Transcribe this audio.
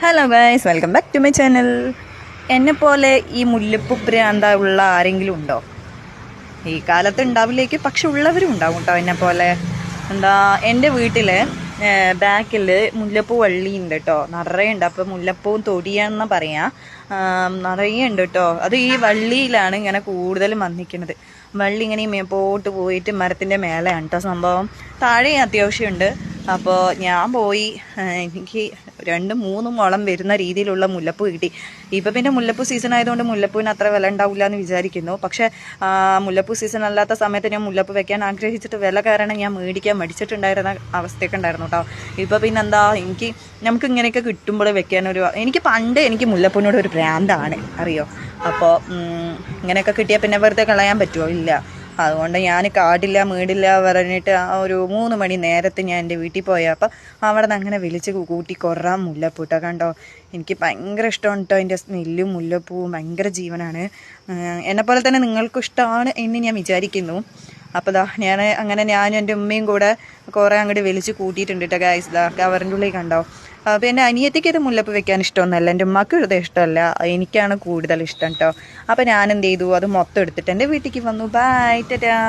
Hello guys, welcome back to my channel. എന്നെപ്പോലെ ഈ മുല്ലപ്പൂ ഭ്രാന്ത ഉള്ള ആരെങ്കിലും ഉണ്ടോ? ഈ കാലത്ത് ഉണ്ടാവില്ലേക്ക്, പക്ഷെ ഉള്ളവരും ഉണ്ടാവും കേട്ടോ എന്നെപ്പോലെ. എൻ്റെ വീട്ടിൽ ബാക്കിൽ മുല്ലപ്പൂ വള്ളി ഉണ്ട് കേട്ടോ, നിറയെ ഉണ്ട്. അപ്പോൾ മുല്ലപ്പൂവും തൊടിയാണെന്ന് പറയാം, നിറയെ ഉണ്ട് കേട്ടോ. അത് ഈ വള്ളിയിലാണ് ഇങ്ങനെ കൂടുതലും വന്നിരിക്കുന്നത്. വള്ളി ഇങ്ങനെ മേപ്പോട്ട് പോയിട്ട് മരത്തിൻ്റെ മേലെയാണ് കേട്ടോ സംഭവം. താഴെ അത്യാവശ്യമുണ്ട്. അപ്പോൾ ഞാൻ പോയി, എനിക്ക് 2-3 മുളം വരുന്ന രീതിയിലുള്ള മുല്ലപ്പൂ കിട്ടി. ഇപ്പം പിന്നെ മുല്ലപ്പൂ സീസൺ ആയതുകൊണ്ട് മുല്ലപ്പൂവിന് അത്ര വില ഉണ്ടാവില്ല എന്ന് വിചാരിക്കുന്നു. പക്ഷേ മുല്ലപ്പൂ സീസൺ അല്ലാത്ത സമയത്ത് ഞാൻ മുല്ലപ്പൂ വെക്കാൻ ആഗ്രഹിച്ചിട്ട് വില കാരണം ഞാൻ മേടിക്കാൻ മടിച്ചിട്ടുണ്ടായിരുന്ന അവസ്ഥയൊക്കെ ഉണ്ടായിരുന്നു കേട്ടോ. ഇപ്പോൾ പിന്നെ നമുക്ക് ഇങ്ങനെയൊക്കെ കിട്ടുമ്പോൾ എനിക്ക് പണ്ട് മുല്ലപ്പൂവിനോട് ഒരു ഭ്രാന്താണ്, അറിയോ. അപ്പോൾ ഇങ്ങനെയൊക്കെ കിട്ടിയാൽ പിന്നെ വെറുതെ കളയാൻ പറ്റുമോ? ഇല്ല. അതുകൊണ്ട് ഞാൻ കാടില്ല മേടില്ല പറഞ്ഞിട്ട് ഒരു 3 മണി നേരത്തെ ഞാൻ എൻ്റെ വീട്ടിൽ പോയി. അപ്പം അവിടെ നിന്ന് അങ്ങനെ വിളിച്ച് കൂട്ടി കുറേ മുല്ലപ്പൂ കേട്ടോ. കണ്ടോ, എനിക്ക് ഭയങ്കര ഇഷ്ടമാണ് കേട്ടോ. എൻ്റെ സ്മെല്ലും മുല്ലപ്പൂവും ഭയങ്കര ജീവനാണ്. എന്നെപ്പോലെ തന്നെ നിങ്ങൾക്കും ഇഷ്ടമാണ് എന്ന് ഞാൻ വിചാരിക്കുന്നു. അപ്പോൾ ഞാനും എൻ്റെ ഉമ്മയും കൂടെ കുറേ അങ്ങോട്ട് വലിച്ച് കൂട്ടിയിട്ടുണ്ട് കേട്ടോ ഗൈസ്. കവറിൻ്റെ ഉള്ളിൽ കണ്ടോ. അപ്പോൾ എൻ്റെ അനിയത്തിക്ക് ഇത് മുല്ലപ്പ് വെക്കാൻ ഇഷ്ടമൊന്നുമല്ല, എൻ്റെ ഉമ്മക്ക് ഇത് ഇഷ്ടമല്ല, എനിക്കാണ് കൂടുതൽ ഇഷ്ടം കേട്ടോ. അപ്പോൾ ഞാൻ എന്ത് ചെയ്തു, അത് മൊത്തം എടുത്തിട്ട് എൻ്റെ വീട്ടിലേക്ക് വന്നു. ബൈ, ടാറ്റാ.